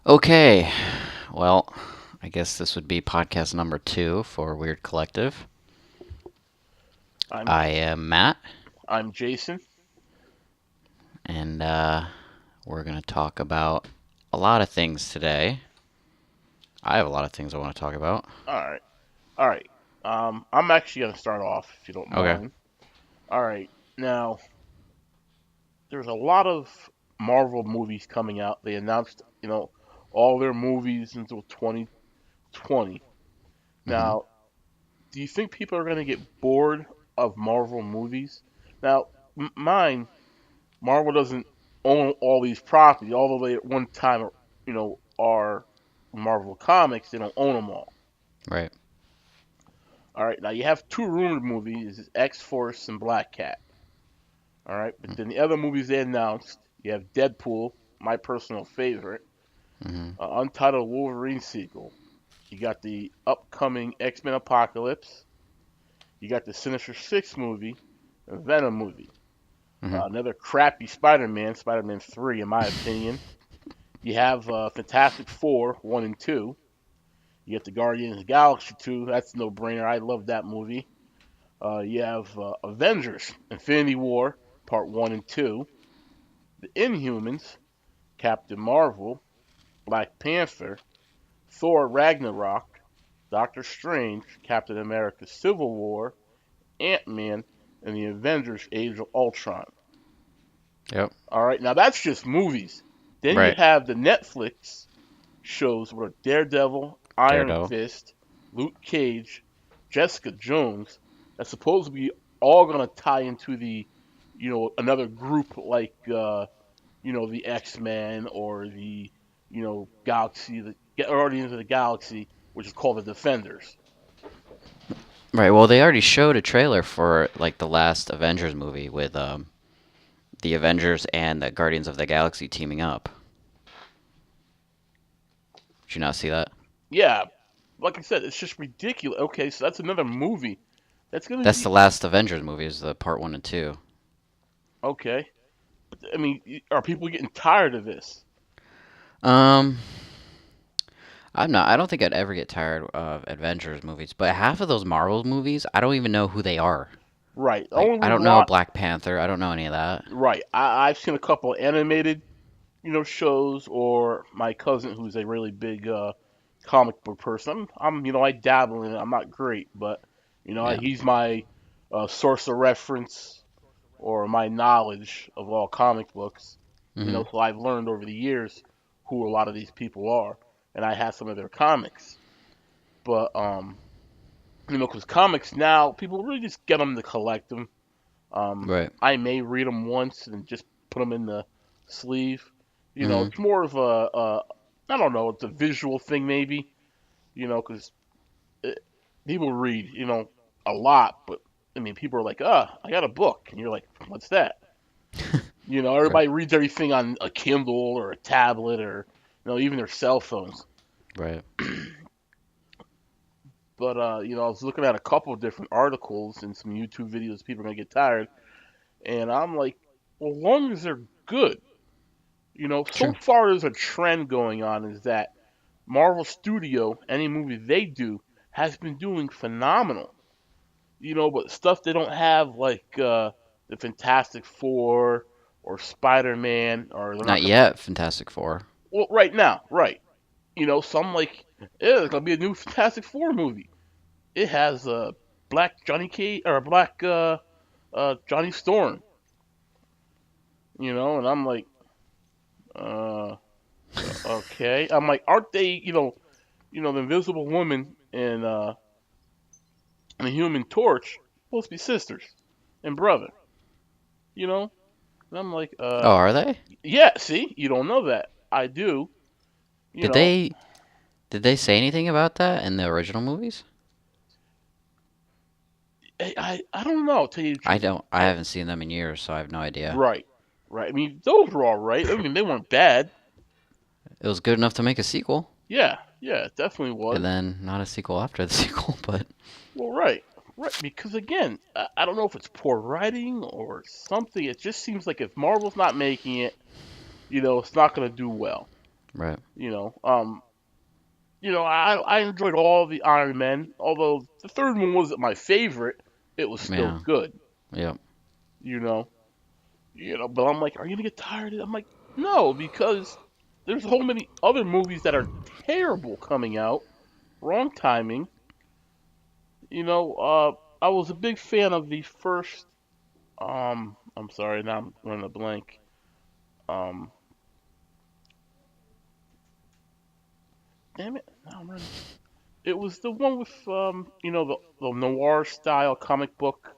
Okay, well, I guess this would be podcast number 2 for Weird Collective. I'm I am Matt, I'm Jason. and we're going to talk about a lot of things today. I have a lot of things I want to talk about. All right, all right. I'm actually gonna start off if you don't Okay. mind. All right. Now, there's a lot of Marvel movies coming out. They announced, all their movies until 2020. hmm Now, do you think people are gonna get bored of Marvel movies? Now, mine, Marvel doesn't own all these properties, although they at one time, are Marvel Comics. They don't own them all. Right. All right, now you have two rumored movies: X Force and Black Cat. All right, but then the other movies they announced, you have Deadpool, my personal favorite, hmm Untitled Wolverine sequel. You got the upcoming X Men Apocalypse. You got the Sinister Six movie, a Venom movie. hmm Another crappy Spider-Man, Spider-Man 3, in my opinion. You have Fantastic Four 1 and 2. You get the Guardians of the Galaxy 2. That's no brainer. I love that movie. You have Avengers, Infinity War, Part 1 and 2, The Inhumans, Captain Marvel, Black Panther, Thor Ragnarok, Doctor Strange, Captain America Civil War, Ant-Man, and the Avengers Age of Ultron. Yep. Alright, now that's just movies. Then you Right. have the Netflix shows with Daredevil, Iron Daredevil. Fist, Luke Cage, Jessica Jones. That's supposed to be all going to tie into the, another group like, the X Men or the, Galaxy, the Guardians of the Galaxy, which is called the Defenders. Right. Well, they already showed a trailer for like the last Avengers movie with the Avengers and the Guardians of the Galaxy teaming up. Did you not see that? Yeah, like I said, it's just ridiculous. Okay, so that's another movie. That's going to That's be the last Avengers movie, is the part 1 and 2. okay. But, I mean, are people getting tired of this? Um, I'm not. I don't think I'd ever get tired of Avengers movies, but half of those Marvel movies, I don't even know who they are. Right. The Like, only I reason don't know why, Black Panther. I don't know any of that. right, I've seen a couple of animated, shows, or my cousin who's a really big comic book person. I dabble in it. I'm not great, but Yeah. he's my source of reference or my knowledge of all comic books. hmm So I've learned over the years who a lot of these people are, and I have some of their comics. But because comics now people really just get them to collect them. Right. I may read them once and just put them in the sleeve. hmm It's more of I don't know, it's a visual thing maybe. Because people read, a lot, but I mean, people are like, I got a book, and you're like, what's that? Right. Everybody reads everything on a Kindle or a tablet or even their cell phones. Right. But I was looking at a couple of different articles and some YouTube videos. People are gonna get tired, and I'm like, well, as long as they're good. So True. far there's a trend going on is that Marvel Studio, any movie they do, has been doing phenomenal. But stuff they don't have like the Fantastic Four or Spider-Man, or they're not Not gonna. yet. Fantastic Four. Well, right now, right? Some like, yeah, there's gonna be a new Fantastic Four movie. It has Black Johnny K or Black Johnny Storm. And I'm like, uh, okay. I'm like, aren't they, the Invisible Woman and the Human Torch supposed to be sisters and brother? You know? And I'm like, Oh, are they? yeah. See, you don't know that. I do. You Did know, they did they say anything about that in the original movies? I don't know. Tell you the I truth. don't. I I, haven't seen them in years, so I have no idea. right, right. I mean, those were all right. I mean, they weren't bad. It was good enough to make a sequel, Yeah, yeah, it definitely and was. then not a sequel after the sequel. But Well, right, right. Because again, I don't know if it's poor writing or something. It just seems like if Marvel's not making it, it's not going to do well. Right. You know, I enjoyed all the Iron Men, although the third one wasn't my favorite. It was still Yeah. good. Yep. You know, But I'm like, are you gonna get tired of it? I'm like, no, because there's so many other movies that are terrible coming out. Wrong timing. I was a big fan of the first. I'm sorry, now I'm running a blank. Um, damn it, now I'm running. It was the one with the noir style comic book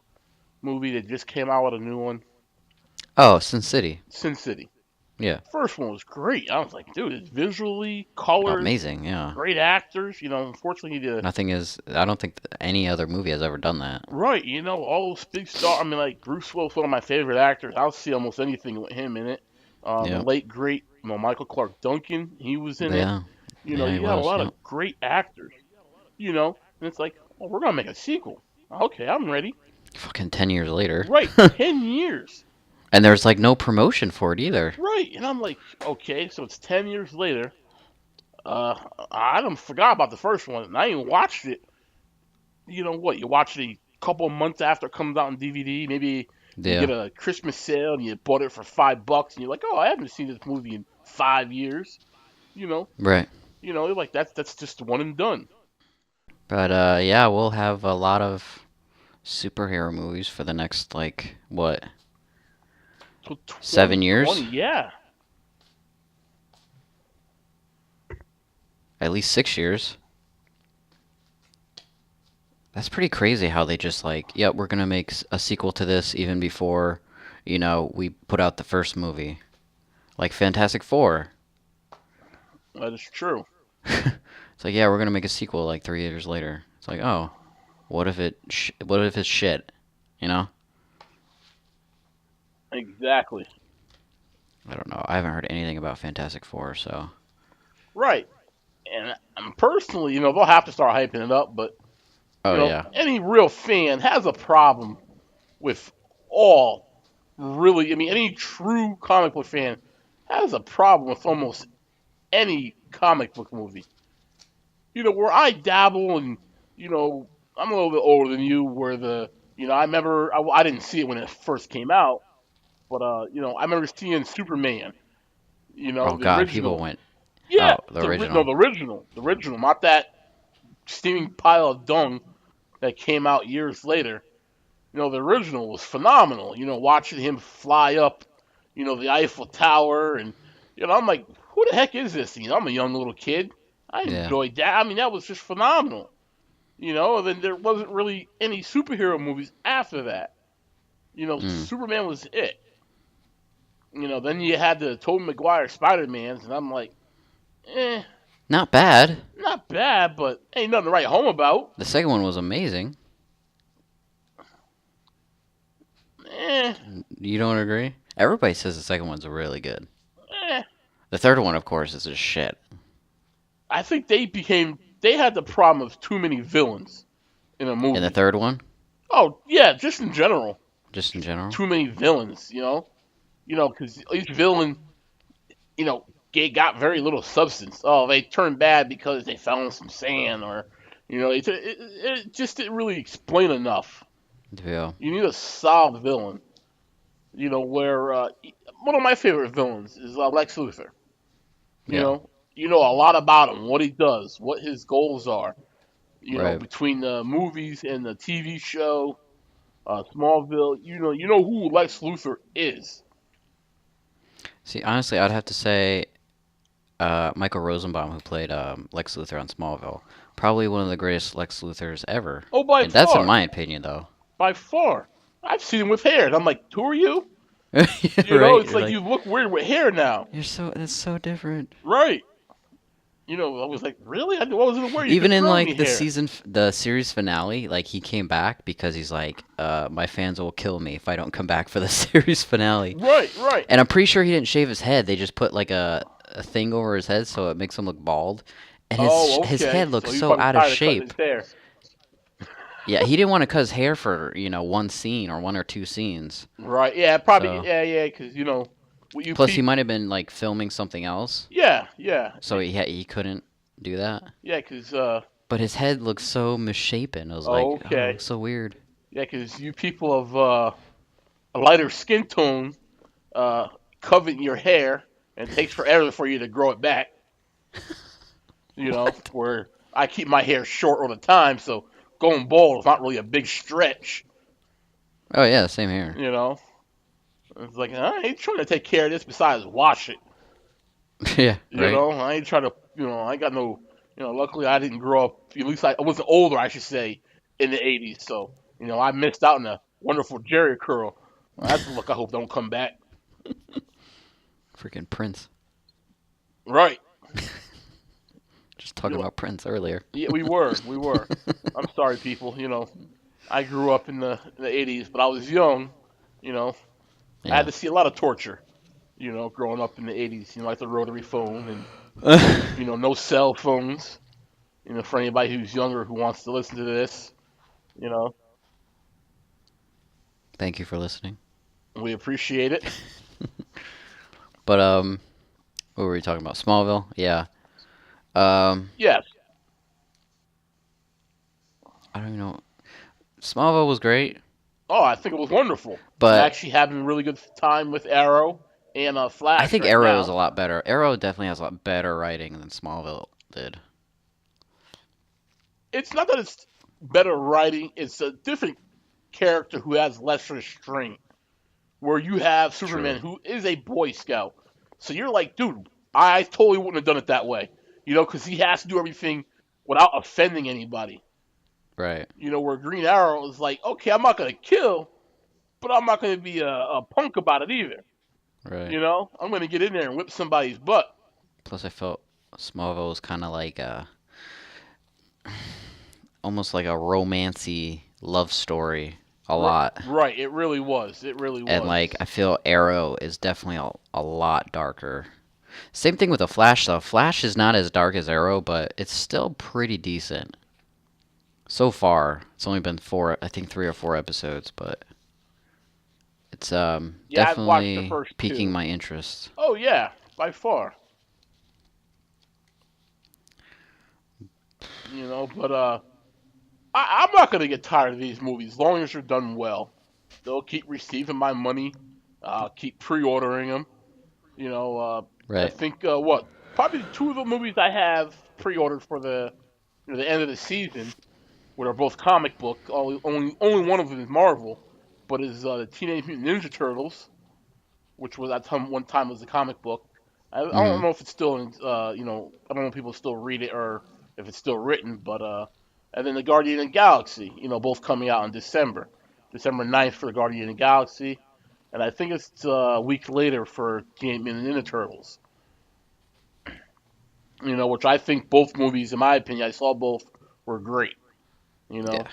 movie that just came out with a new one, Oh, Sin City. Sin City. Yeah. First one was great. I was like, dude, it's visually, colors, Amazing. Yeah. great actors. Unfortunately, the Nothing is. I don't think any other movie has ever done that. right, all those big stars. I mean, like Bruce Willis, one of my favorite actors. I'll see almost anything with him in it. The Yep. late great, Michael Clark Duncan, he was in it. Yeah. Yeah, he You had a was. lot of Yep. great actors. And it's like, oh, we're gonna make a sequel. Okay, I'm ready. Fucking 10 years later. Right, 10 years. And there's like no promotion for it either. Right, and I'm like, okay, so it's 10 years later. Uh, I done forgot about the first one, and I ain't watched it. You know what? You watch it a couple of months after it comes out on DVD. Maybe you Yeah. get a Christmas sale and you bought it for $5, and you're like, oh, I haven't seen this movie in 5 years. You know, Right. you're like that's just one and done. But yeah, we'll have a lot of superhero movies for the next like what, So 7 years? 2020, yeah. At least 6 years. That's pretty crazy how they just like, yep, we're gonna make a sequel to this even before, we put out the first movie. Like Fantastic Four. That is true. It's like, yeah, we're gonna make a sequel like 3 years later. It's like, oh, what if it's shit? You know? Exactly. I don't know. I haven't heard anything about Fantastic Four, so. Right. And personally, they'll have to start hyping it up, but Oh yeah. any real fan has a problem with all really. I mean, any true comic book fan has a problem with almost any comic book movie. Where I dabble and, I'm a little bit older than you, where I remember, I didn't see it when it first came out, but, I remember seeing Superman, Oh the God, people original. went. Yeah, Oh, the no, original. the original, not that steaming pile of dung that came out years later. The original was phenomenal. Watching him fly up, the Eiffel Tower, and I'm like, who the heck is this? I'm a young little kid. I Yeah. enjoyed that. I mean, that was just phenomenal. And then there wasn't really any superhero movies after that. Mm. Superman was it. Then you had the Tobey Maguire Spider-Mans, and I'm like, eh, Not bad. not bad, but ain't nothing to write home about. The second one was amazing. Eh, You don't agree? Everybody says the second one's really good. eh. The third one, of course, is just shit. I think they had the problem of too many villains in a movie. And the third one, Oh yeah, just in general, just in general. too many villains. Because each villain, got very little substance. Oh, they turned bad because they fell in some sand, or it just didn't really explain enough. Yeah. You need a solid villain. Where one of my favorite villains is Lex Luthor. You Yeah. know, a lot about him, what he does, what his goals are. Right. Between the movies and the TV show, Smallville, you know who Lex Luthor is. See, honestly, I'd have to say Michael Rosenbaum, who played Lex Luthor on Smallville, probably one of the greatest Lex Luthors ever. Oh, by And that's in far, my opinion, though. by far. I've seen him with hair, and I'm like, who are you? Right? It's You're like you look weird with hair now, that's so different. right? I was like, really? I wasn't aware you Even could in grow like me the hair. the series finale, like he came back because he's like, my fans will kill me if I don't come back for the series finale. Right, right. And I'm pretty sure he didn't shave his head. They just put like a thing over his head so it makes him look bald. And Oh, his okay. head looks So he's so probably out of tired cutting shape. his hair. Yeah, he didn't want to cut his hair for, one scene or one or two scenes. Right. Yeah, probably. So, Yeah, yeah. Because What you Plus, he people? might have been like filming something else, Yeah, yeah, so he couldn't do that. yeah. Cause But his head looks so misshapen. I was like, oh, it okay, looks so weird. yeah. Cause you people of a lighter skin tone uh covet your hair, and it takes forever for you to grow it back. You know, What? where I keep my hair short all the time, so going bald is not really a big stretch. Oh yeah, same here. You know, it's like I ain't trying to take care of this besides wash it. Yeah, You right. know, I ain't trying to. I ain't got no. Luckily I didn't grow up. At least I wasn't older, I should say, in the '80s. So I missed out on a wonderful Jerry curl. That's a look I hope don't come back. Freaking Prince. Right. Just You talking know, about Prince earlier. yeah, we were. I'm sorry, people. I grew up in the '80s, but I was young. You know, I had Yeah. to see a lot of torture. Growing up in the '80s. Like the rotary phone and no cell phones. For anybody who's younger who wants to listen to this, you know, Thank you for listening. we appreciate it. But what were we talking about? Smallville? Yeah. Um, Yes. I don't even know. Smallville was great, Oh, I think it was wonderful. I'm but actually having a really good time with Arrow and I Flash think right Arrow is a now. lot better. Arrow definitely has a lot better writing than Smallville did. It's not that it's better writing; it's a different character who has less restraint. Where you have Superman, True. who is a Boy Scout, so you're like, dude, I totally wouldn't have done it that way. Because he has to do everything without offending anybody. Right. Where Green Arrow is like, okay, I'm not gonna kill, but I'm not gonna be a punk about it either. Right. I'm gonna get in there and whip somebody's butt. Plus, I felt Smallville was kind of like almost like a romancy love story a lot. Right, it really was. It really And was. like I feel Arrow is definitely a lot darker. Same thing with the Flash though. Flash is not as dark as Arrow, but it's still pretty decent. So far, it's only been I think 3 or 4 episodes, but it's Yeah, I've watched the definitely first piquing two. my interest. Oh yeah, by far. But I'm not gonna get tired of these movies as long as they're done well. They'll keep receiving my money. Keep pre-ordering them. I Right. think what probably two of the movies I have pre-ordered for the end of the season, which are both comic book. Only one of them is Marvel, but is the Teenage Mutant Ninja Turtles, which was at one time was a comic book. I don't Mhm. know if it's still in. I don't know if people still read it or if it's still written, but and then the Guardian of the Galaxy. Both coming out in December, December 9th for the Guardian of the Galaxy, and I think it's a week later for Teenage Mutant Ninja Turtles. Which I think both movies, in my opinion, I saw both were great. You Yeah.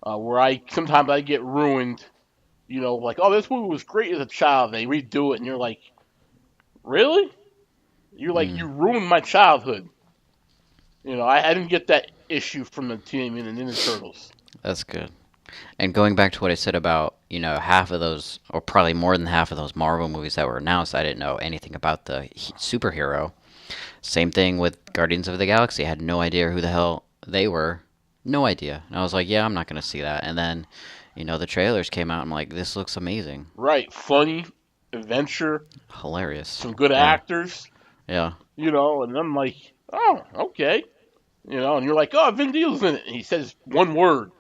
know, where I sometimes I get ruined. Like, oh, this movie was great as a child. They redo it, and you're like, really? You're like, you Mm. ruined my childhood. I didn't get that issue from the Teenage Mutant Ninja Turtles. That's good. And going back to what I said about, half of those, or probably more than half of those Marvel movies that were announced, I didn't know anything about the superhero. Same thing with Guardians of the Galaxy. I had no idea who the hell they were. No idea. And I was like, yeah, I'm not going to see that. And then, the trailers came out. I'm like, this looks amazing. Right, funny, adventure, Hilarious. some good Yeah. actors. Yeah. And I'm like, oh, okay. And you're like, oh, Vin Diesel's in it. And he says one word.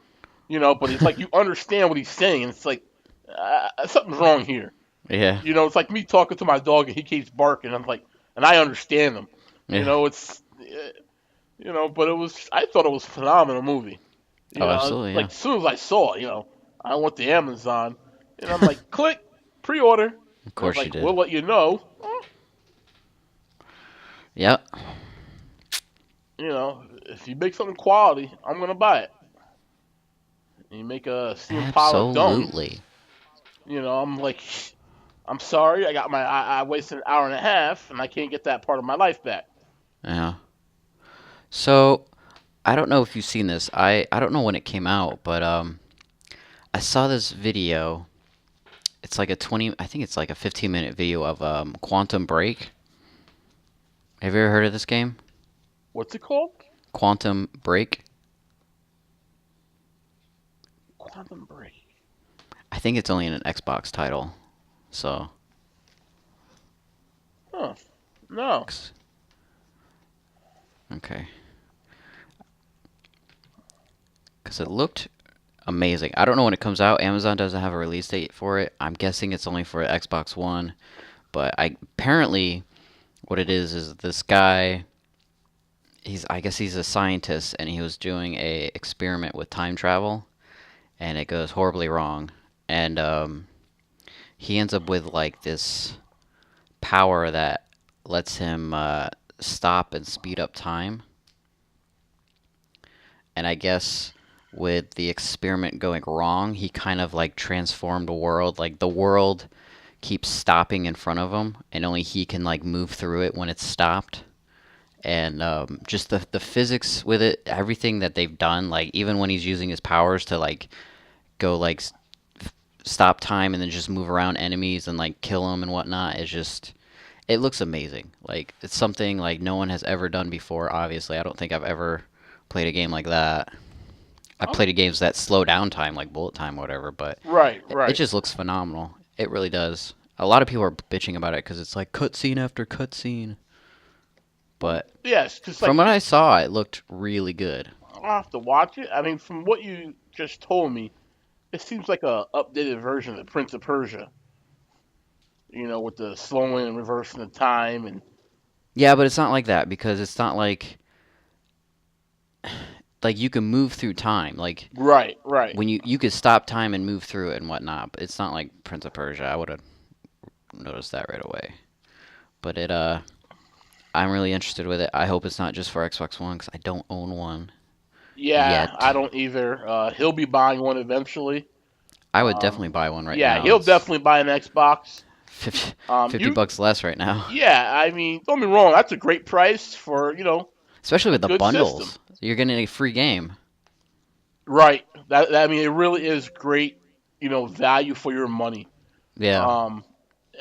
But it's like you understand what he's saying, and it's like something's wrong here. Yeah. It's like me talking to my dog, and he keeps barking. I'm like, and I understand him. Yeah. It's but I thought it was a phenomenal movie. Oh, absolutely. Like Yeah. as soon as I saw it, I went to Amazon, and I'm like, click, pre-order. Of And it's course you like, did. we'll let you know. Yep. If you make something quality, I'm gonna buy it. And you make a CM Punk don't, Absolutely. I'm like, I'm sorry, I wasted an hour and a half, and I can't get that part of my life back. Yeah. So, I don't know if you've seen this. I don't know when it came out, but I saw this video. It's like a 20. I think it's like a 15-minute video of Quantum Break. Have you ever heard of this game? What's it called? Quantum Break. Quantum Break. I think it's only an Xbox title. So, Huh. No. okay. Because it looked amazing. I don't know when it comes out. Amazon doesn't have a release date for it. I'm guessing it's only for Xbox One. But apparently what it is this guy. I guess he's a scientist, and he was doing a experiment with time travel, and it goes horribly wrong, and he ends up with like this power that lets him stop and speed up time. And I guess with the experiment going wrong, he kind of like transformed the world. Like the world keeps stopping in front of him, and only he can like move through it when it's stopped. And just the physics with it, everything that they've done, like even when he's using his powers to like go like stop time and then just move around enemies and like kill them and whatnot, it's just it looks amazing. Like it's something like no one has ever done before. Obviously, I don't think I've ever played a game like that. I Oh, played games that slow down time, like bullet time, or whatever, but right, it right. just looks phenomenal. It really does. A lot of people are bitching about it because it's like cutscene after cutscene, but Yes, because from like what I saw, it looked really good. I'll have to watch it. I mean, from what you just told me, it seems like a updated version of the Prince of Persia. With the slowing and reversing the time and Yeah, but it's not like that because it's not like you can move through time. Like right, right. when you could stop time and move through it and whatnot. But it's not like Prince of Persia. I would have noticed that right away. But I'm really interested with it. I hope it's not just for Xbox One because I don't own one Yeah, I yet. don't either. He'll be buying one eventually. I would Um, definitely buy one right yeah, now. he'll It's definitely buy an Xbox. 50, You, $50 less right now, yeah, I mean, don't be wrong. That's a great price for especially a with the good system. bundles. You're getting a free game. Right. I mean, it really is great. Value for your money. Yeah. Um,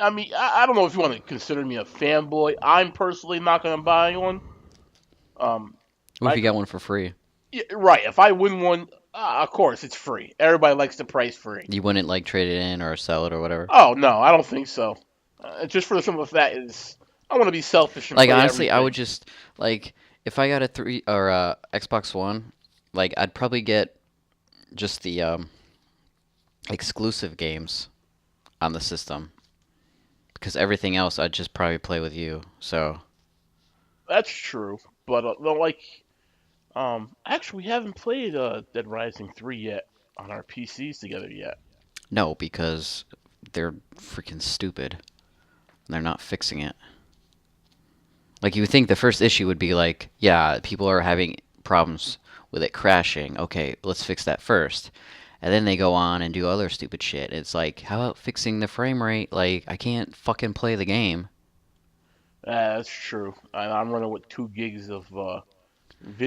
I mean, I don't know if you want to consider me a fanboy. I'm personally not going to buy one. Um, What if I you got one for free? Yeah, right. If I win one, of course it's free. Everybody likes the price free. You wouldn't like trade it in or sell it or whatever. Oh no, I don't think so. Just for the simple fact is, I want to be selfish and Like play honestly, I everything. would just like if I got a three or Xbox One, like I'd probably get just the exclusive games on the system because everything else I'd just probably play with you. So That's true, but like, actually, we haven't played Dead Rising 3 yet on our PCs together yet. no, because they're freaking stupid. They're not fixing it. Like you would think the first issue would be like, yeah, people are having problems with it crashing. Okay, let's fix that first. And then they go on and do other stupid shit. It's like, how about fixing the frame rate? Like, I can't fucking play the game. That's true. And I'm running with 2 gigs of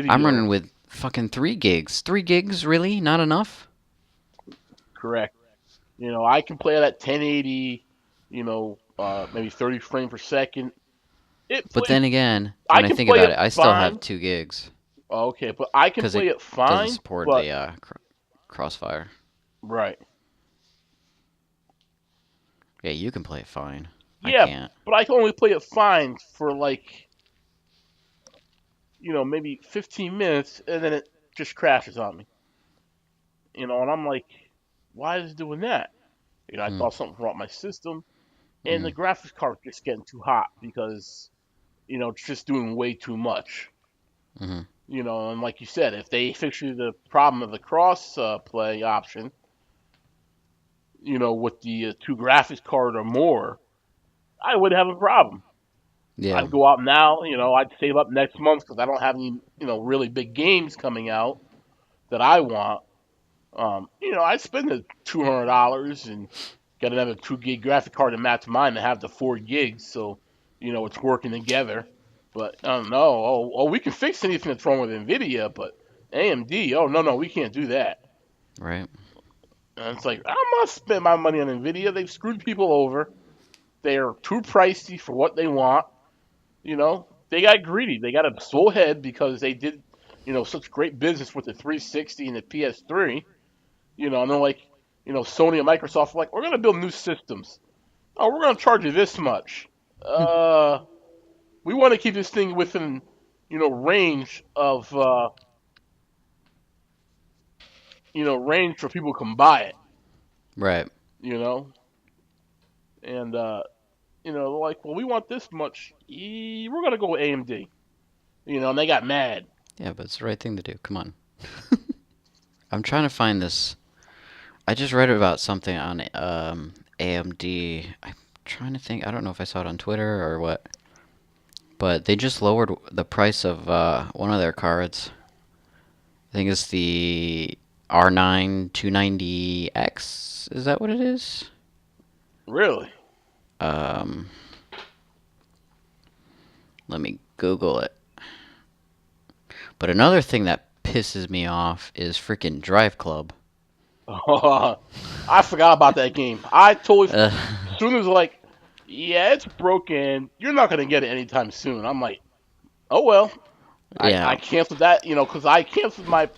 I'm video. running with fucking 3 gigs. 3 gigs, really? Not enough? Correct. I can play it at 1080. Maybe 30 frames per second. It But plays. then again, I when I can think play about it it, I still have fine. 2 gigs. Okay, but I can Because play it it doesn't fine. support But the crossfire. right, Yeah, you can play it fine. I yeah, can't. but I can only play it fine for like maybe 15 minutes, and then it just crashes on me. And I'm like, why is it doing that? I Hmm. thought something wrong with my system, and Hmm. the graphics card just getting too hot because it's just doing way too much. Hmm. And like you said, if they fix you the problem of the cross play option, with the two graphics card or more, I would have a problem. Yeah. I'd go out now, I'd save up next month because I don't have any, really big games coming out that I want. I'd spend the $200 and get another 2 gig graphic card to match mine to have the 4 gigs, so it's working together. But I don't know. We can fix anything that's wrong with Nvidia, but AMD, oh no, we can't do that. Right. And it's like, I'm not spending my money on Nvidia. They've screwed people over. They are too pricey for what they want. They got greedy. They got a swole head because they did, such great business with the 360 and the PS3. And they're like, Sony and Microsoft are like, we're gonna build new systems. Oh, we're gonna charge you this much. Uh, we want to keep this thing within, range of, range for people who can buy it. Right. You know, and they're like, well, we want this much. We're gonna go with AMD. And they got mad. Yeah, but it's the right thing to do. Come on. I'm trying to find this. I just read about something on AMD. I'm trying to think. I don't know if I saw it on Twitter or what. But they just lowered the price of one of their cards. I think it's the R9 290X. Is that what it is? Really? Um, Let me Google it. But another thing that pisses me off is freaking Drive Club. I forgot about that game. I totally. Uh, As soon as like, yeah, it's broken. You're not gonna get it anytime soon. I'm like, oh well. I yeah. canceled that, because I canceled my,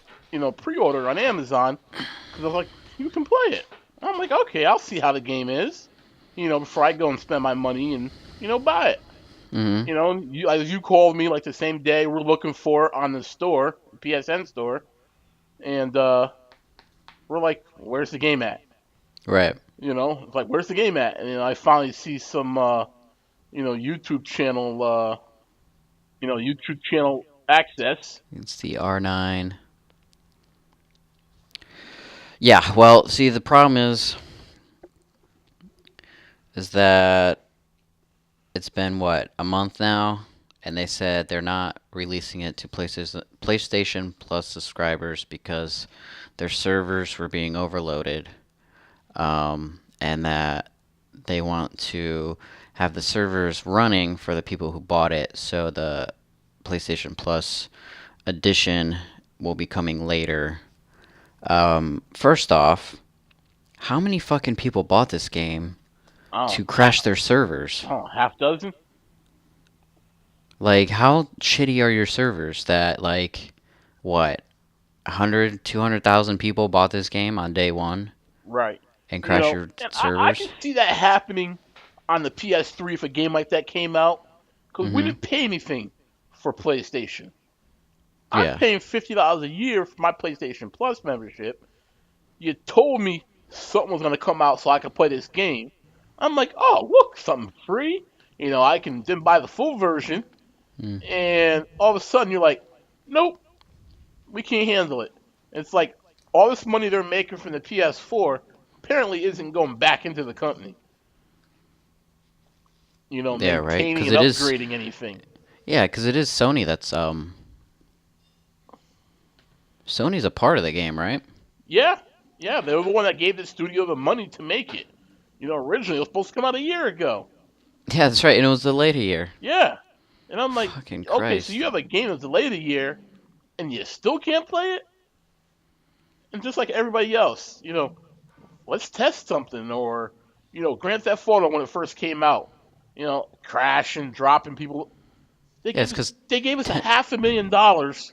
pre-order on Amazon because I was like, you can play it. I'm like, okay, I'll see how the game is, before I go and spend my money and, buy it. Hmm. You called me like the same day we're looking for it on the store, PSN store, and we're like, where's the game at? Right. It's like, where's the game at? And I finally see some, YouTube channel, YouTube channel access. It's the R9. Yeah, well, see, the problem is that it's been, what, a month now? And they said they're not releasing it to PlayStation Plus subscribers because their servers were being overloaded. And that they want to have the servers running for the people who bought it, so the PlayStation Plus edition will be coming later. First off, how many fucking people bought this game Oh, to crash their servers? oh, half dozen? Like, how shitty are your servers that, like, what, 100, 200,000 people bought this game on day one Right. and crashed your And I can servers? see that happening on the PS3 if a game like that came out, because we Hmm. didn't pay anything for PlayStation. I'm Yeah. paying $50 a year for my PlayStation Plus membership. You told me something was going to come out so I could play this game. I'm like, oh, look, something free. I can then buy the full version, Mm. and all of a sudden you're like, nope, we can't handle it. It's like all this money they're making from the PS4 apparently isn't going back into the company. Yeah, right. Maintaining Because and it is. upgrading anything. Yeah, because it is Sony that's Sony's a part of the game, right? Yeah, yeah, they were the one that gave the studio the money to make it. Originally it was supposed to come out a year ago. Yeah, that's right. And it was delayed a year. Yeah, and I'm like, Fucking okay, so Christ. you have a game that's delayed a year, and you still can't play it. And just like everybody else, let's test something, or Grand Theft Auto when it first came out, crashing, dropping people. They Yeah, it's gave us, because. they gave us a $500,000,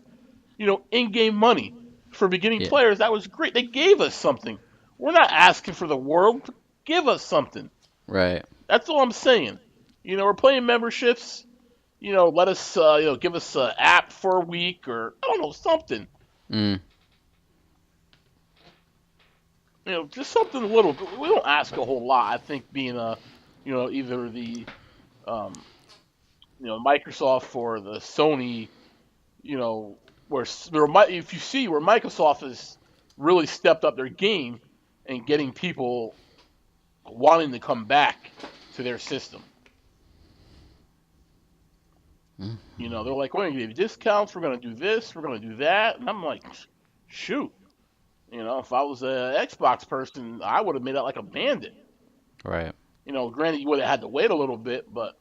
in-game money for beginning Yeah, players. That was great. They gave us something. We're not asking for the world. Give us something. right. That's all I'm saying. We're playing memberships. Let us, give us an app for a week, or I don't know, something. Mm, Just something a little. We don't ask a whole lot. I think being either the, um, Microsoft or the Sony, if you see where Microsoft has really stepped up their game and getting people wanting to come back to their system. mm. They're like, we're going to give you discounts, we're going to do this, we're going to do that. And I'm like, shoot. If I was an Xbox person, I would have made out like a bandit. Right. Granted, you would have had to wait a little bit, but,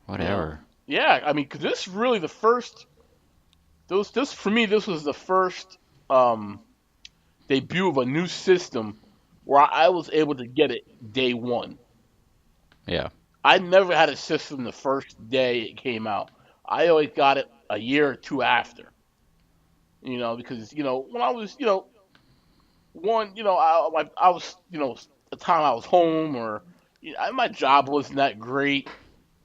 Whatever. yeah, I mean, because this is really the first, for me, this was the first, debut of a new system where I was able to get it day one. Yeah. I never had a system the first day it came out. I always got it a year or two after. Because when I was one, I was the time I was home or my job wasn't that great.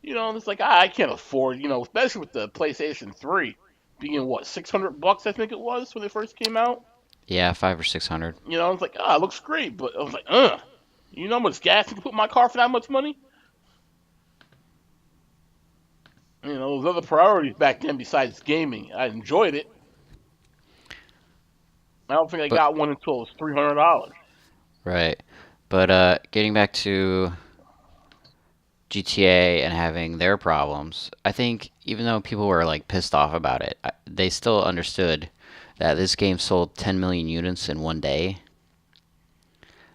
And it's like I can't afford, especially with the PlayStation 3 being what $600 I think it was when it first came out. Yeah, 5 or 600. It's like it looks great, but I was like, how much gas you can put in my car for that much money? Those other priorities back then besides gaming. I enjoyed it. I don't think I But got one until it was $300. right. But getting back to GTA and having their problems, I think even though people were like pissed off about it, they still understood that this game sold 10 million units in one day.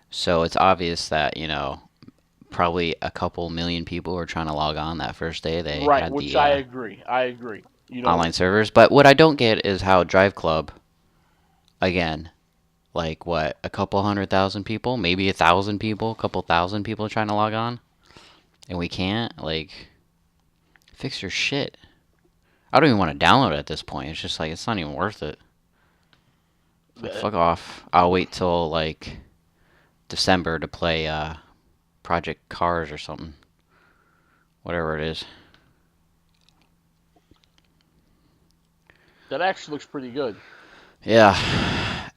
So it's obvious that, probably a couple million people were trying to log on that first day they Right, had which the I agree. I agree. online servers. But what I don't get is how Drive Club, again, like what, a couple 100,000 people, maybe 1,000 people, a couple thousand people trying to log on, and we can't, like, fix your shit. I don't even want to download it at this point. It's just like, it's not even worth it. It's like, fuck off. I'll wait till, like, December to play Project Cars or something. Whatever it is. That actually looks pretty good. Yeah.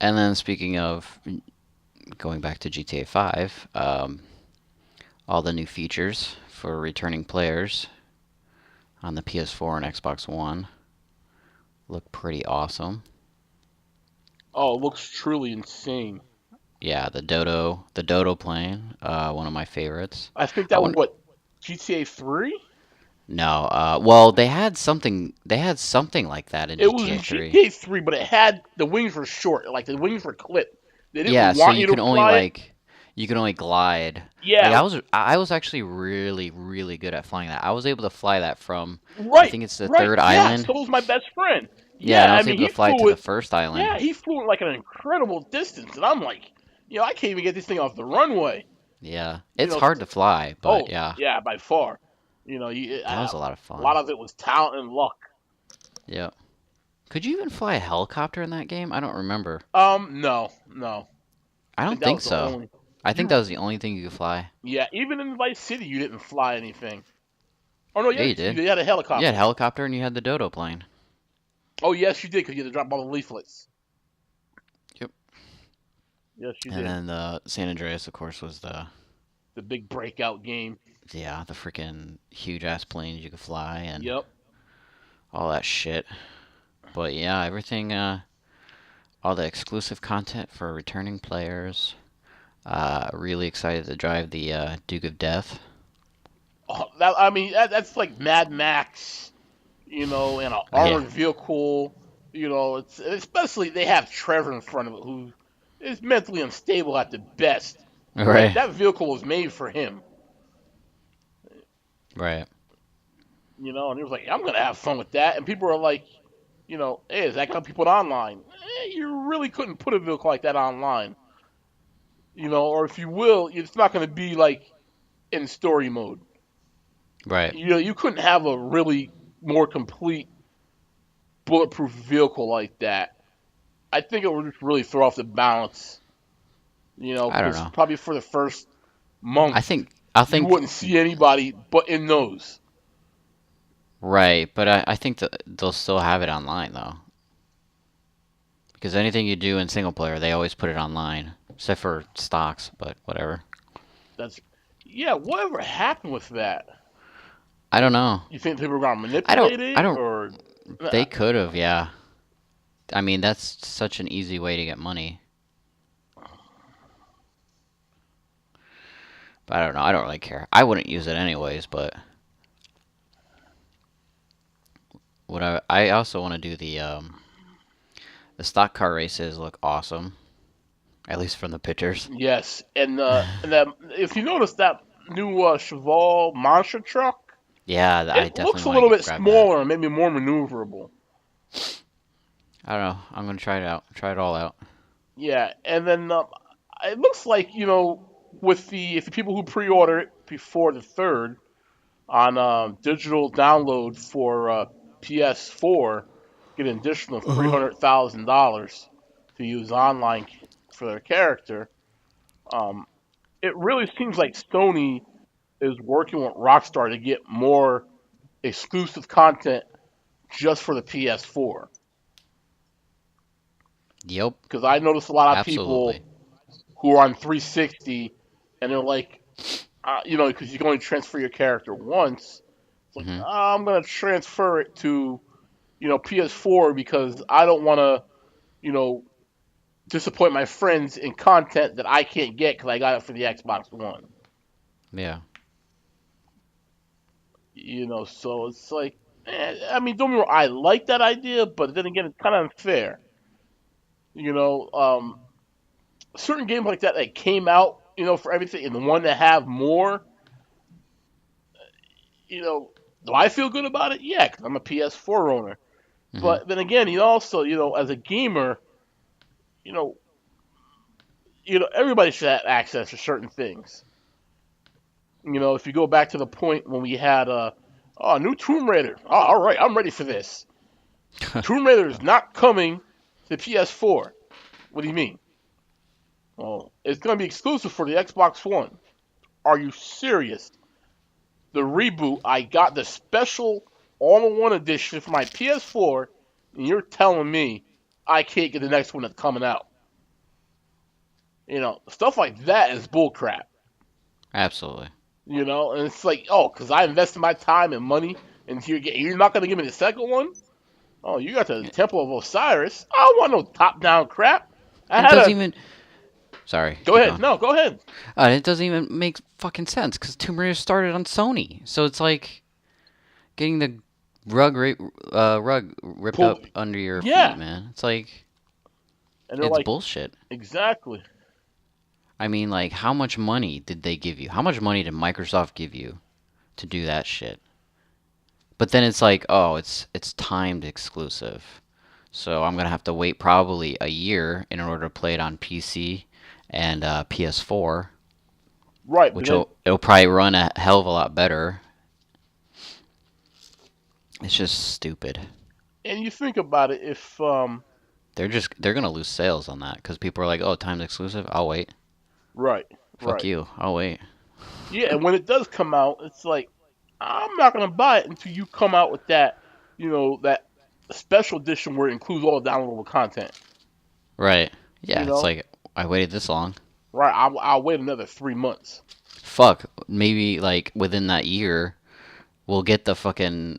And then speaking of going back to GTA 5, all the new features for returning players on the PS4 and Xbox One look pretty awesome. Oh, it looks truly insane. Yeah, the Dodo plane, one of my favorites. I think I that was want what GTA 3. no, well they had something like that in It was GTA in 3. GTA 3, but it had the wings were short, like the wings were clipped. They Yeah, didn't so want you to fly it. you can only glide. Like Yeah, I was actually really really good at flying that. I was able to fly that from I right, think it's the right. third Yeah, island. so was my best friend. Yeah, and Yeah, I I was mean able he to fly to flew the it. first island. Yeah, he flew it like an incredible distance, and I'm like, I can't even get this thing off the runway. Yeah. You It's know, hard to fly, but oh yeah. yeah, by far. That was a lot of A lot fun. of it was talent and luck. Yeah. Could you even fly a helicopter in that game? I don't remember. No, no. I I don't think that think was the so. only. I think that You, was the only thing you could fly. yeah, even in Vice City, you didn't fly anything. Oh no, Yeah, you yes, did. you had a You had helicopter. helicopter and you had the Dodo plane. Oh yes, you did, because you had to drop all the leaflets. Yep. Yes, you And did. then the San Andreas, of course, was The big breakout game. the freaking huge ass planes you could fly and Yep. all that shit. But yeah, everything, all the exclusive content for returning players. Really excited to drive the Duke of Death. Oh, I mean, that's like Mad Max, and an Yeah. armored vehicle. It's especially they have Trevor in front of it, who is mentally unstable at the best. Right? Right. That vehicle was made for him. Right. And he was like, I'm gonna have fun with that. And people are like, hey, is that gonna be put online? You really couldn't put a vehicle like that online. Or if you will, it's not gonna be like in story mode. Right. You couldn't have a really more complete bulletproof vehicle like that. I think it would just really throw off the balance. I don't Because know. probably for the first month, I you think wouldn't see anybody but in those. right, but I think that they'll still have it online though. Because anything you do in single player, they always put it online, except for stocks, but whatever. That's yeah. Whatever happened with that? I don't know. You think people were gonna I don't manipulate I it, don't or they could have, yeah. I mean, that's such an easy way to get money. But I don't know. I don't really care. I wouldn't use it anyways, but what I also want to do the stock car races look awesome, at least from the pictures. yes? And if you notice that new Cheval monster truck, Yeah, I it looks definitely a want little to bit grab that. smaller and maybe more maneuverable. I don't know. I'm gonna try it out. Try it all out. Yeah, and then it looks like with the if the people who pre-order it before the third on digital download for PS4 get an additional $300,000 to use online for their character. Um, it really seems like Sony is working with Rockstar to get more exclusive content just for the PS4. Yep, Because I noticed a lot of people absolutely. who are on 360 and they're like, because you can only transfer your character once. It's like, Hmm. I'm gonna transfer it to PS4 because I don't want to you know disappoint my friends in content that I can't get because I got it for the Xbox One. Yeah. So it's like, I mean, don't get me wrong, I like that idea, but then again, it's kind of unfair. You know, certain games like that came out, for everything, and the one that have more, you know, do I feel good about it? Yeah, because I'm a PS4 owner. Hmm. But then again, also, as a gamer, you know, everybody should have access to certain things. If you go back to the point when we had new Tomb Raider. Oh, all right, I'm ready for this. Tomb Raider is not coming to PS4. What do you mean? Well, it's going to be exclusive for the Xbox One. Are you serious? The reboot, I got the special all-in-one edition for my PS4, and you're telling me I can't get the next one that's coming out. Stuff like that is bullcrap. Absolutely. And it's like, oh, because I invested my time and money, and you're not going to give me the second one? Oh, you got the Temple of Osiris. I don't want no top-down crap. I It had doesn't a. even. Sorry, Go keep ahead. going. No, go ahead. It doesn't even make fucking sense because Tomb Raider started on Sony, so it's like getting the rug ripped Pull. up under your feet, Yeah. man. It's like And they're it's like, bullshit. exactly. I mean, like, how much money did they give you? How much money did Microsoft give you to do that shit? But then it's like, oh, it's timed exclusive. So I'm gonna have to wait probably a year in order to play it on PC and PS4, Right, but which then, it'll probably run a hell of a lot better. It's just stupid. and you think about it, if They're gonna lose sales on that because people are like, oh, timed exclusive. I'll wait. right, Fuck right. you. I'll wait. Yeah, and when it does come out, it's like, I'm not gonna buy it until you come out with that special edition where it includes all the downloadable content. Right. You Yeah. It's know, like I waited this long. right? I'll wait another 3 months. Fuck. Maybe like within that year, we'll get the fucking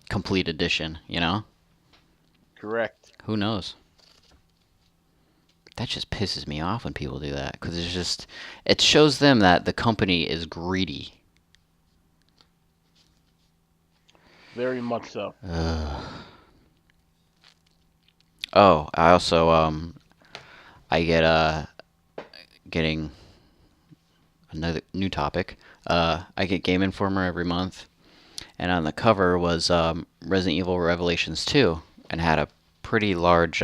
complete edition. You know? Correct. Who knows? That just pisses me off when people do that because it shows them that the company is greedy. Very much so. Oh, I also I get getting another new topic. I get Game Informer every month, and on the cover was Resident Evil Revelations 2, and had a pretty large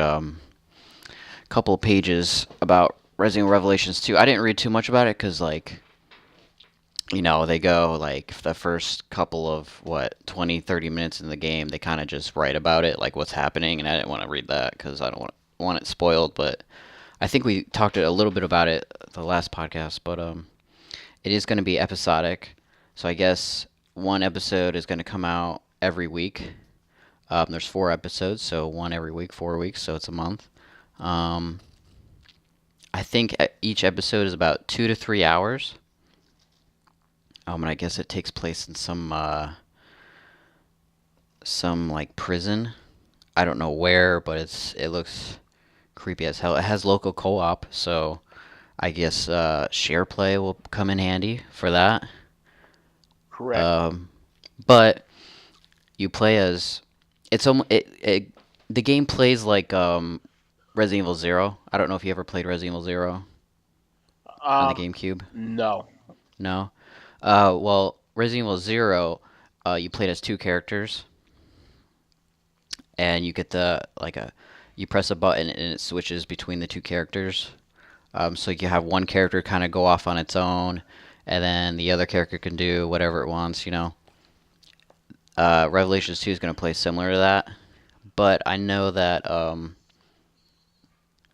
couple of pages about Resident Evil Revelations 2. I didn't read too much about it because like they go like the first couple of 20, 30 minutes in the game, they kind of just write about it, like what's happening, and I didn't want to read that because I don't want it spoiled. But I think we talked a little bit about it the last podcast, but it is going to be episodic. So I guess one episode is going to come out every week. There's 4 episodes, so one every week, 4 weeks, so it's a month. Um, I think each episode is about 2 to 3 hours. And I guess it takes place in some like prison. I don't know where, but it looks creepy as hell. It has local co-op, so I guess share play will come in handy for that. Correct. Um, but you play as the game plays like Resident Evil Zero. I don't know if you ever played Resident Evil Zero on the Um, GameCube. no. No. Well, Resident Evil Zero, you played as two characters, and you get You press a button and it switches between the two characters. So you have one character kind of go off on its own, and then the other character can do whatever it wants. Revelations 2 is going to play similar to that, but I know that oh,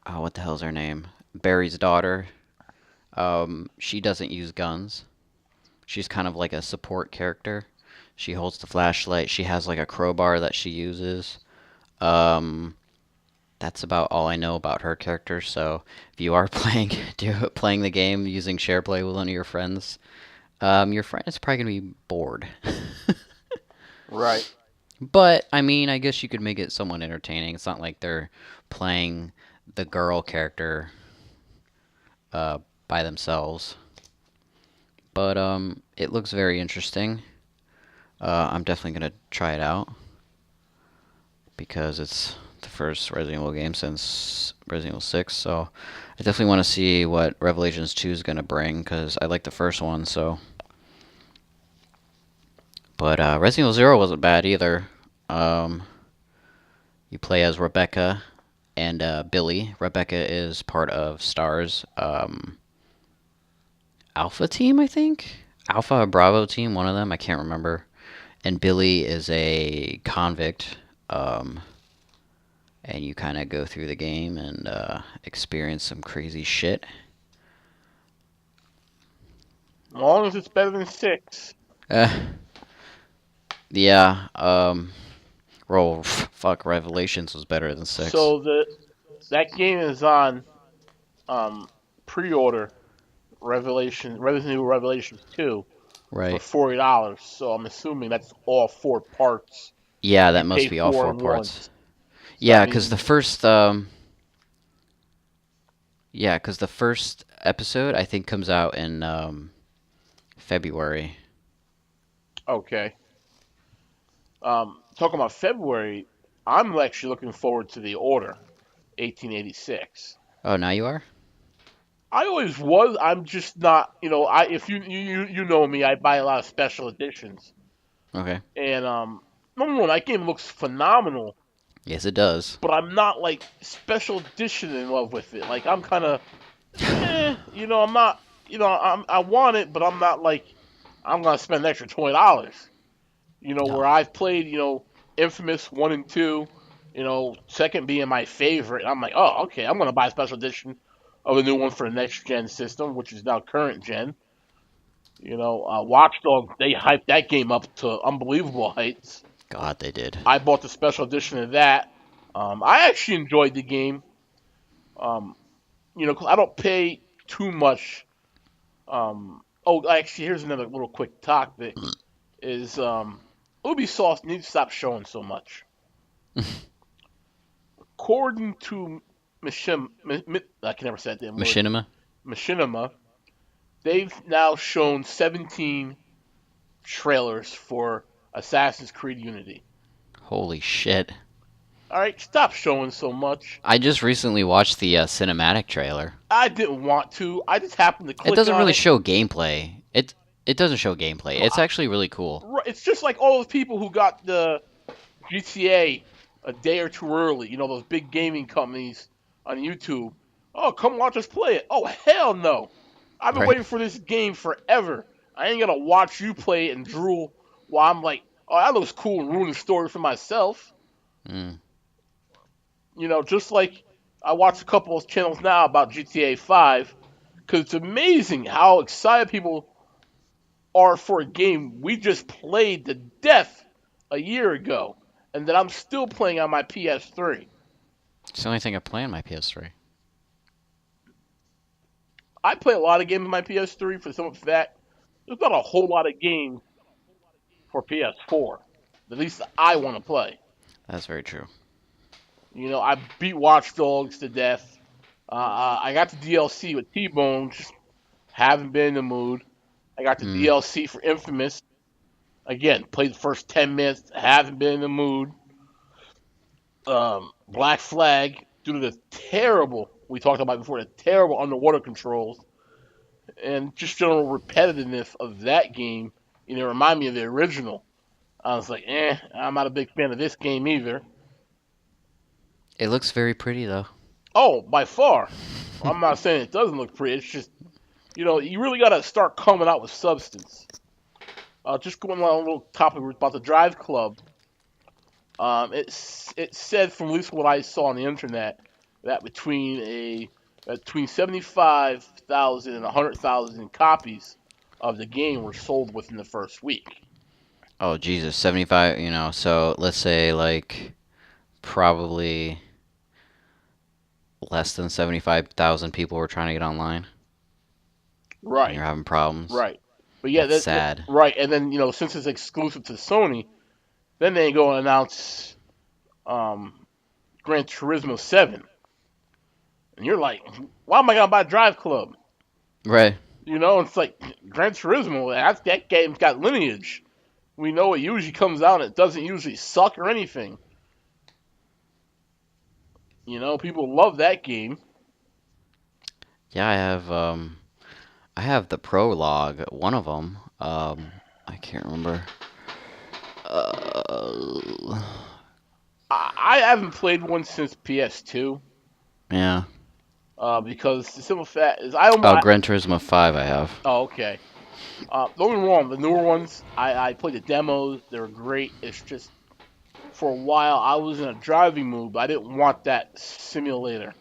what the hell's her name? Barry's daughter. She doesn't use guns. She's kind of like a support character. She holds the flashlight. She has like a crowbar that she uses. Um, that's about all I know about her character. So if you are playing the game using SharePlay with one of your friends, your friend is probably gonna be bored. Right. But I mean, I guess you could make it somewhat entertaining. It's not like they're playing the girl character uh, by themselves. But it looks very interesting. I'm definitely gonna try it out because it's the first Resident Evil game since Resident Evil 6. So I definitely want to see what Revelations 2 is gonna bring because I like the first one. So, but Resident Evil 0 wasn't bad either. Um, you play as Rebecca and Billy. Rebecca is part of Star's Alpha team, I think. Alpha or Bravo team, one of them. I can't remember. And Billy is a convict. And you kind of go through the game and experience some crazy shit. As long as it's better than 6. Uh, yeah. Roll. Fuck. Revelations was better than 6. So that game is on pre-order Resident Evil Revelations 2 for Right. $40. So I'm assuming that's all 4 parts. Yeah, You that must pay be all for 4 in parts. once. So I Yeah, because mean, the first. Yeah, because the first episode I think comes out in February. okay. Talking about February, I'm actually looking forward to the Order, 1886. Oh, now you are? I always was. I'm just not. I if you know me, I buy a lot of special editions, Okay. and number one, that game looks phenomenal. Yes, it does. But I'm not like special edition in love with it. Like I'm kind of, I'm not. I want it, but I'm not like I'm gonna spend an extra $20. No. Where I've played, Infamous 1 and 2, second being my favorite. I'm like, oh, okay, I'm gonna buy a special edition of a new one for the next gen system, which is now current gen. Watch Dogs, they hyped that game up to unbelievable heights. God, they did. I bought the special edition of that. I actually enjoyed the game. 'Cause I don't pay too much. Actually, here's another little quick topic: is Ubisoft needs to stop showing so much. According to I can never say that damn word. Machinima? Machinima, they've now shown 17 trailers for Assassin's Creed Unity. Holy shit. All right, stop showing so much. I just recently watched the cinematic trailer. I didn't want to. I just happened to click It doesn't on really it. show gameplay. It doesn't show gameplay. It's actually really cool. It's just like all those people who got the GTA a day or two early. Those big gaming companies on YouTube. Oh, come watch us play it. Oh, hell no. I've been Right. waiting for this game forever. I ain't gonna watch you play it and drool while I'm like, oh, that looks cool and ruin the story for myself. Mm. Just like I watch a couple of channels now about GTA 5 because it's amazing how excited people are for a game we just played to death a year ago and that I'm still playing on my PS3. It's the only thing I play on my PS3. I play a lot of games on my PS3 for some of that. There's not a whole lot of games for PS4. At least I want to play. That's very true. I beat Watch Dogs to death. I got the DLC with T-Bone, just haven't been in the mood. I got the Mm. DLC for Infamous. Again, played the first 10 minutes, haven't been in the mood. Black Flag, due to the terrible, we talked about before, the terrible underwater controls, and just general repetitiveness of that game, remind me of the original. I was like, I'm not a big fan of this game either. It looks very pretty though. Oh, by far. I'm not saying it doesn't look pretty. It's just, you really got to start coming out with substance. Just going on a little topic about the Drive Club. It said from at least what I saw on the internet that between 75,000 and 100,000 copies of the game were sold within the first week. Oh Jesus, 75. So let's say like probably less than 75,000 people were trying to get online, and Right, you're having problems. right. But yeah, That's sad. right. And then since it's exclusive to Sony, then they go and announce um, Gran Turismo 7, and you're like, why am I gonna buy Drive Club? Right. It's like Gran Turismo. That game's got lineage. We know it usually comes out and it doesn't usually suck or anything. People love that game. Yeah, I have the prologue, one of them. I can't remember. Uh, I haven't played one since PS2 yeah. because the simple fact is I Oh, almost. Gran Turismo 5 I have. Oh, okay. Don't get me wrong, the newer ones, I played the demos. They were great. It's just for a while I was in a driving mood, but I didn't want that simulator.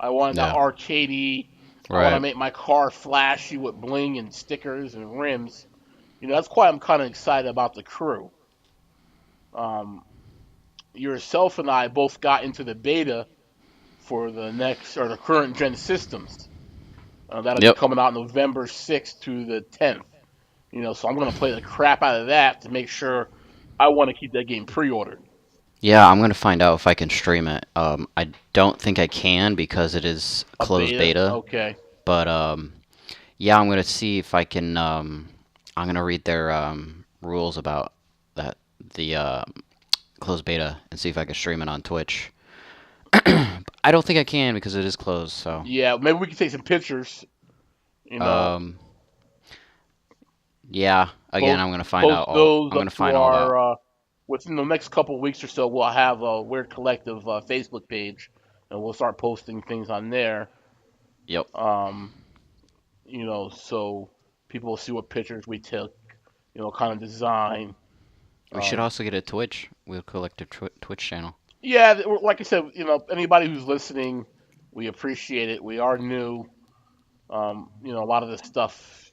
I wanted that Yeah. arcadey. I want to Right. make my car flashy with bling and stickers and rims. That's why I'm kind of excited about the crew. Um, Yourself and I both got into the beta for the current gen systems. That'll be Yep. coming out November 6th to the 10th. So I'm gonna play the crap out of that to make sure I want to keep that game pre-ordered. Yeah, I'm gonna find out if I can stream it. I don't think I can because it is A closed beta, beta. okay. But yeah, I'm gonna see if I can. I'm gonna read their rules about that the closed beta and see if I can stream it on Twitch. I don't think I can because it is closed. So Yeah, maybe we can take some pictures. You know, um, yeah. Again, post I'm gonna find post out all. those I'm up gonna to find all that. our within the next couple of weeks or so. We'll have a Weird Collective Facebook page, and we'll start posting things on there. Yep. Um, so people will see what pictures we took. Kind of design. We should Um, also get a Twitch. We'll collect a Twitch channel. yeah, like I said, anybody who's listening, we appreciate it. We are new. A lot of this stuff,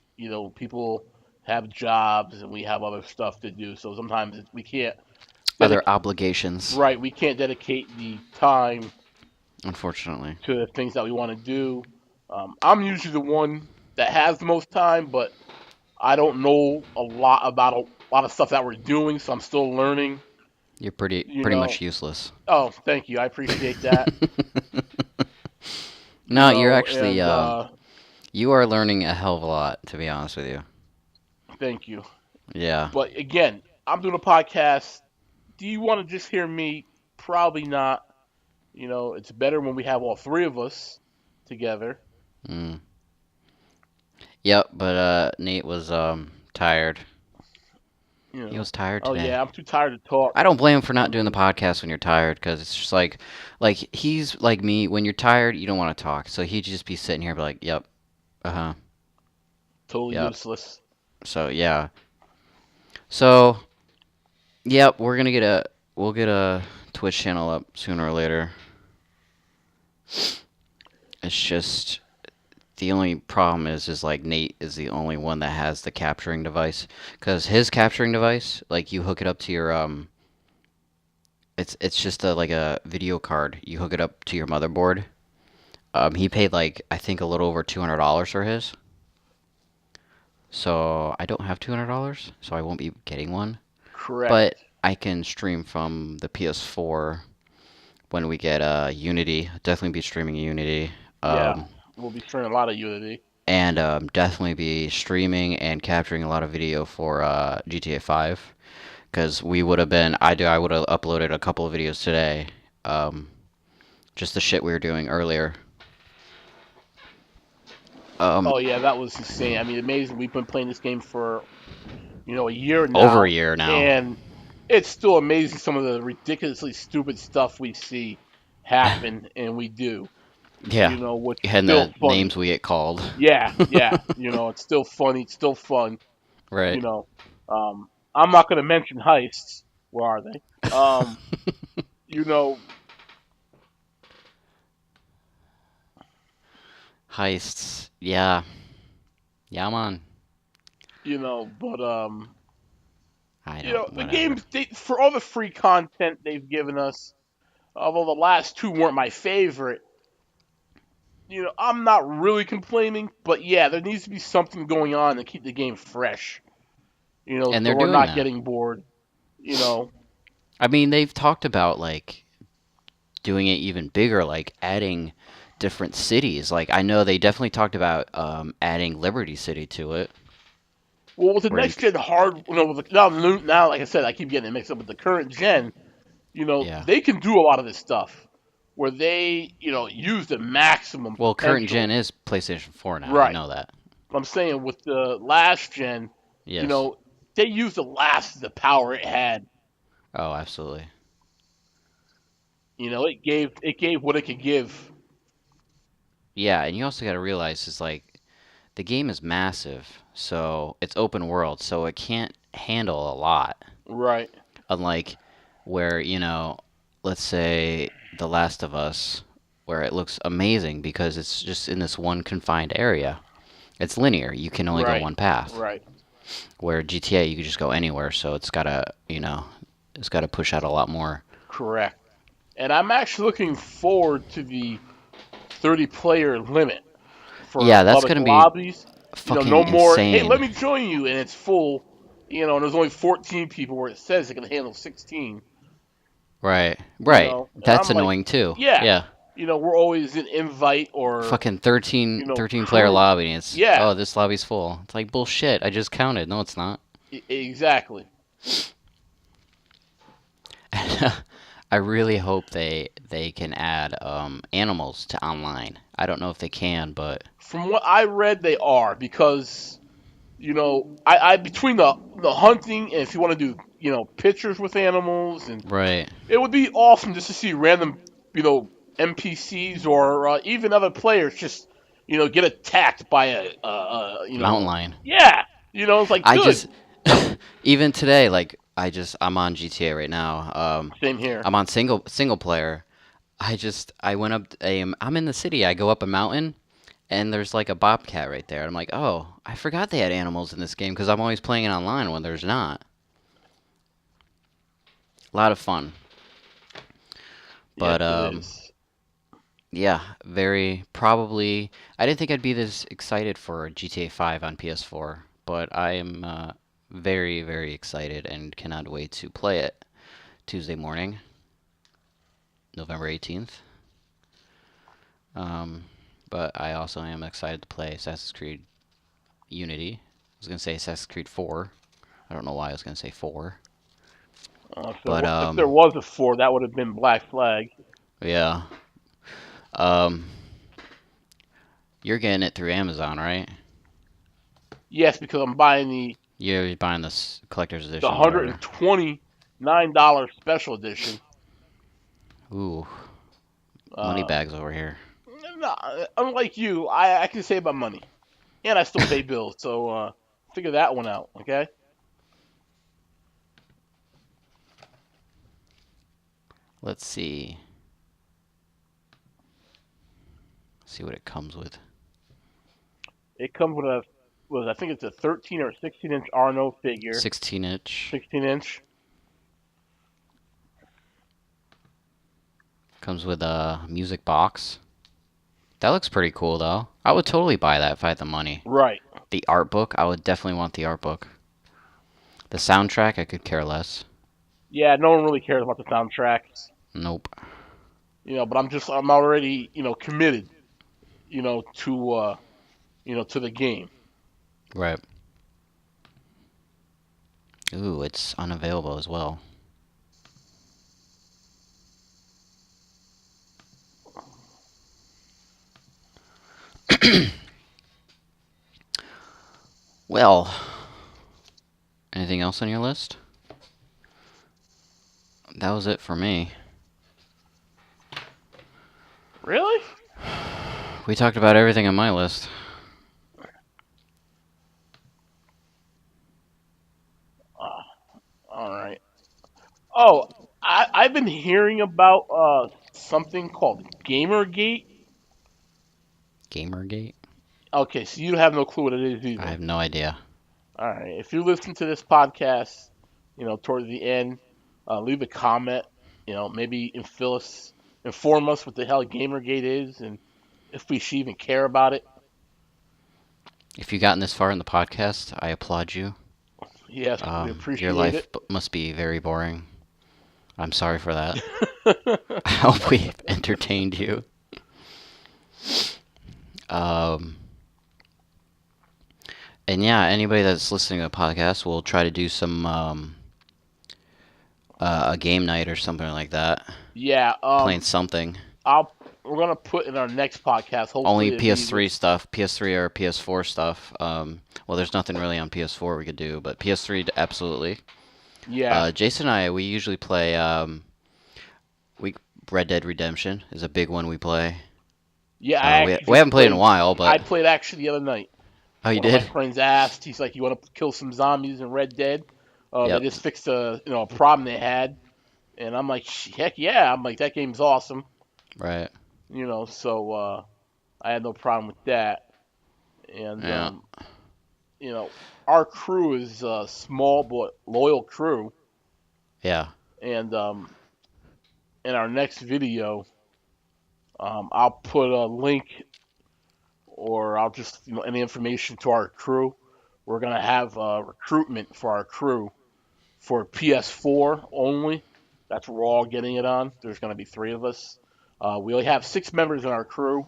people have jobs and we have other stuff to do. So sometimes we can't Other dedicate, obligations, right, we can't dedicate the time unfortunately. to the things that we want to do. I'm usually the one that has the most time, but I don't know a lot about a lot of stuff that we're doing, so I'm still learning. You're pretty You pretty know. much useless. Oh, thank you. I appreciate that. No, you're actually And you are learning a hell of a lot, to be honest with you. thank you. Yeah. But again, I'm doing a podcast. Do you want to just hear me? Probably not. It's better when we have all three of us together. Mm. Yep, but Nate was tired. You He know. was tired Oh today. yeah, I'm too tired to talk. I don't blame him for not I'm doing the too podcast when you're tired, because it's just like he's like me. When you're tired, you don't want to talk. So he'd just be sitting here, be like, "Yep, uh-huh, totally yep." useless. So yeah. So yep, we'll get a Twitch channel up sooner or later. It's just the only problem is like Nate is the only one that has the capturing device, because his capturing device, like you hook it up to your it's just like a video card. You hook it up to your motherboard. He paid like I think a little over $200 for his. So I don't have $200, so I won't be getting one. But Correct. I can stream from the PS4 when we get Unity. Definitely be streaming Unity. Yeah, Um, we'll be streaming a lot of Unity. and definitely be streaming and capturing a lot of video for GTA 5, because we would have been I would have uploaded a couple of videos today, um, just the shit we were doing earlier. Um, Oh yeah, that was insane. I mean, amazing. We've been playing this game for a year over a now, year now. and it's still amazing some of the ridiculously stupid stuff we see. happen, and we do. Yeah, Which is and still the funny. names we get called. Yeah, yeah. It's still funny. It's still fun. You Right. know, I'm not going to mention heists. Where are they? Um, you know, Heists. Yeah. Yeah, man. but I don't. the Whatever. games for all the free content they've given us. Although the last two weren't my favorite, I'm not really complaining. But yeah, there needs to be something going on to keep the game fresh. And So they're we're doing not that. getting bored. You know, I mean, they've talked about like doing it even bigger, like adding different cities. Like I know they definitely talked about adding Liberty City to it, well, with the where you. next gen hard, now, like I said, I keep getting it mixed up with the current gen. Yeah. They can do a lot of this stuff where they, use the maximum Well, current gen potential. is PlayStation 4 now. I Right. know that. I'm saying with the last gen, you Yes. know, they used the last of the power it had. Oh, absolutely. It gave what it could give. Yeah, and you also got to realize is like the game is massive, so it's open world, so it can't handle a lot. Right. Unlike where, let's say The Last of Us, where it looks amazing because it's just in this one confined area. It's linear. You can only go Right. one path. Right. Where GTA, you can just go anywhere, so it's got to push out a lot more. Correct. And I'm actually looking forward to the 30-player limit for Yeah, that's public going to be lobbies. No fucking more, hey, let insane. me join you, and it's full. And there's only 14 people where it says it can handle 16. Right. Right. And That's I'm like, annoying too. yeah, Yeah. we're always in invite or, Fucking 13 player crew. lobby and it's, Yeah, oh, this lobby's full. It's like bullshit. I just counted. No, it's not. exactly. I really hope they can add animals to online. I don't know if they can, but From what I read, they are because, I between the hunting and if you want to do, pictures with animals, and right. it would be awesome just to see random, NPCs or even other players just, get attacked by Mountain lion. yeah, it's like I good. just even today, like I'm on GTA right now. Same here. I'm on single player. I went up. I'm in the city. I go up a mountain, and there's like a bobcat right there. I'm like, oh, I forgot they had animals in this game because I'm always playing it online when there's not. A lot of fun, Yes, but it is. yeah, very probably. I didn't think I'd be this excited for GTA 5 on PS4, but I am very, very excited and cannot wait to play it Tuesday morning, November 18th. Um, but I also am excited to play Assassin's Creed Unity. I was gonna say Assassin's Creed 4. I don't know why I was gonna say 4, but If there was a four, that would have been Black Flag. yeah. Um, you're getting it through Amazon, right? Yes, because I'm buying You're buying this collector's the edition, hundred and whatever. $29 special edition. Ooh, money Uh, bags over here. no, unlike you, I can save my money, and I still pay bills. So figure that one out, okay? Let's see. See what it comes with. It comes with I think it's a 13 or 16-inch Arno figure, 16-inch. 16-inch. Comes with a music box. That looks pretty cool, though. I would totally buy that if I had the money. Right. The art book, I would definitely want the art book. The soundtrack, I could care less. Yeah, no one really cares about the soundtrack. Nope. But I'm already, committed, to the game. Right. Ooh, it's unavailable as well. Well, anything else on your list? That was it for me. Really? We talked about everything on my list. Uh, all right. Oh, I've been hearing about something called Gamergate. Gamergate? Okay, so you have no clue what it is I either. have no idea. All right. If you listen to this podcast, towards the end, leave a comment. Maybe inform us what the hell Gamergate is, and if we should even care about it. If you've gotten this far in the podcast, I applaud you. Yes, we Your appreciate life it. must be very boring. I'm sorry for that. I hope we've entertained you. Um, and yeah, anybody that's listening to the podcast, we'll try to do some a game night or something like that. Yeah. Playing something. We're gonna put in our next podcast. Only Hopefully, it'll be PS3 stuff, PS3 or PS4 stuff. Well, there's nothing really on PS4 we could do, but PS3 absolutely. yeah, Jason and I, we usually play. We Red Dead Redemption is a big one we play. yeah. I actually We just haven't played in a played. while, I but played actually the other night. oh, you One of my did? friends asked. He's like, "You want to kill some zombies in Red Dead?" They Yep. just fixed a problem they had, and I'm like, "Heck yeah!" I'm like, "That game's awesome." Right. So I had no problem with that. And Yeah. you know, our crew is a small but loyal crew, Yeah. and in our next video, I'll put a link or I'll just any information to our crew. We're gonna have recruitment for our crew for PS4 only. That's what we're all getting it on. There's gonna be three of us. We only have 6 members in our crew.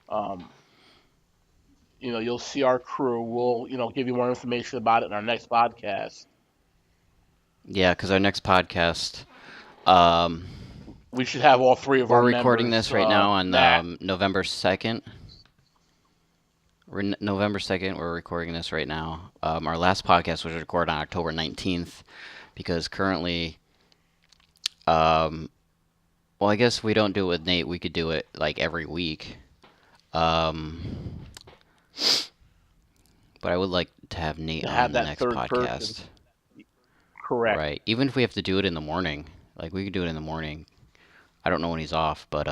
Um, you'll see our crew. We'll give you more information about it in our next podcast. Yeah, because our next podcast, um, We should have all three of we're our recording members this right now on back. November 2nd. November 2nd, we're recording this right now. Our last podcast was recorded on October 19th because currently, um, well, I guess we don't do it with Nate. We could do it like every week. Um, but I would like to have Nate To on have the that next third person. podcast. Correct. Right. Even if we have to do it in the morning. Like, we could do it in the morning. I don't know when he's off, but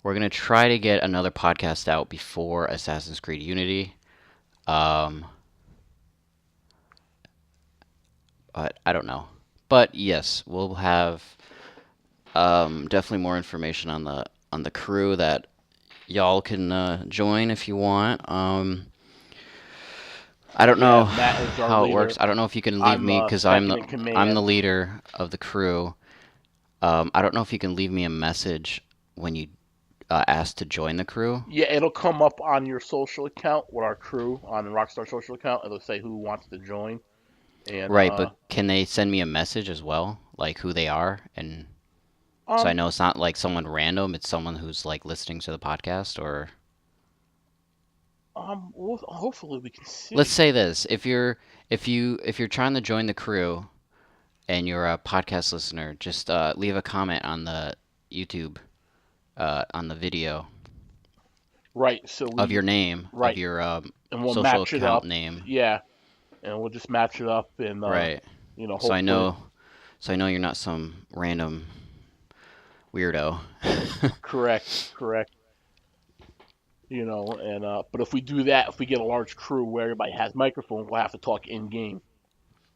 we're gonna try to get another podcast out before Assassin's Creed Unity. Um, but I don't know. But yes, we'll have definitely more information on the crew that y'all can join if you want. I don't know Yeah, Matt is our how it leader. works. I don't know if you can leave I'm me because second in I'm the command. leader of the crew. I don't know if you can leave me a message when you ask to join the crew. Yeah, it'll come up on your social account with our crew on the Rockstar social account. It'll say who wants to join, and Right, but can they send me a message as well, like who they are, and so I um, know it's not like someone random. It's someone who's like listening to the podcast, or hopefully we can let's see. say this: if you're trying to join the crew and you're a podcast listener, just leave a comment on the YouTube on the video Right, so of your we name, of right, your and we'll social match it account up. name. Yeah, and we'll just match it up, and Right. So I hopefully, know, so I know you're not some random weirdo. correct. And but if we do that, if we get a large crew where everybody has microphones, we'll have to talk in game.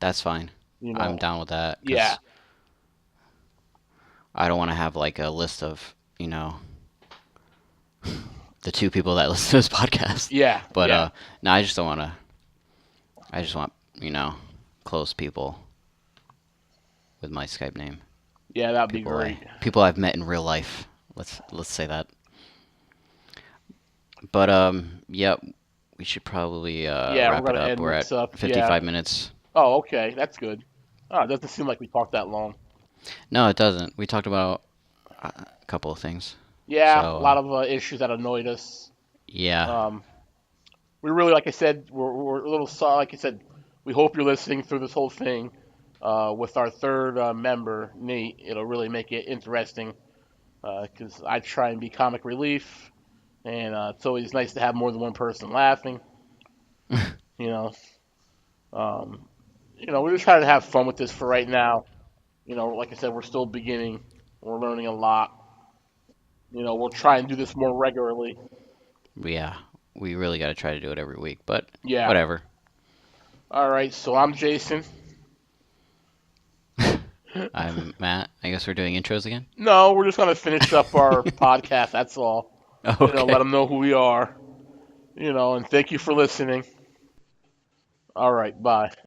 That's fine. You I'm know, down with that yeah, because I don't want to have like a list of, the two people that listen to this podcast. yeah, But yeah, no, I just don't want to. I just want, close people with my Skype name. yeah. That'd be People great. people I've met in real life. Let's say that. But yeah, we should probably Yeah, we're wrap it gonna up. end We're at this up. Yeah. 55 minutes. Oh, okay, that's good. Oh, it doesn't seem like we talked that long. No, it doesn't. We talked about a couple of things. Yeah, a So lot of issues that annoyed us. yeah, Um, we really, like I said, we're a little sorry. Like I said, we hope you're listening through this whole thing. With our third member, Nate, it'll really make it interesting. because I try and be comic relief, and it's always nice to have more than one person laughing. You know, um, we're just trying to have fun with this for right now. Like I said, we're still beginning. We're learning a lot. We'll try and do this more regularly. Yeah, we really got to try to do it every week, but Yeah. whatever. All right. So I'm Jason. I'm Matt. I guess we're doing intros again. No, we're just gonna finish up our podcast. That's all. Let Okay. them know who we are. And thank you for listening. All right. Bye.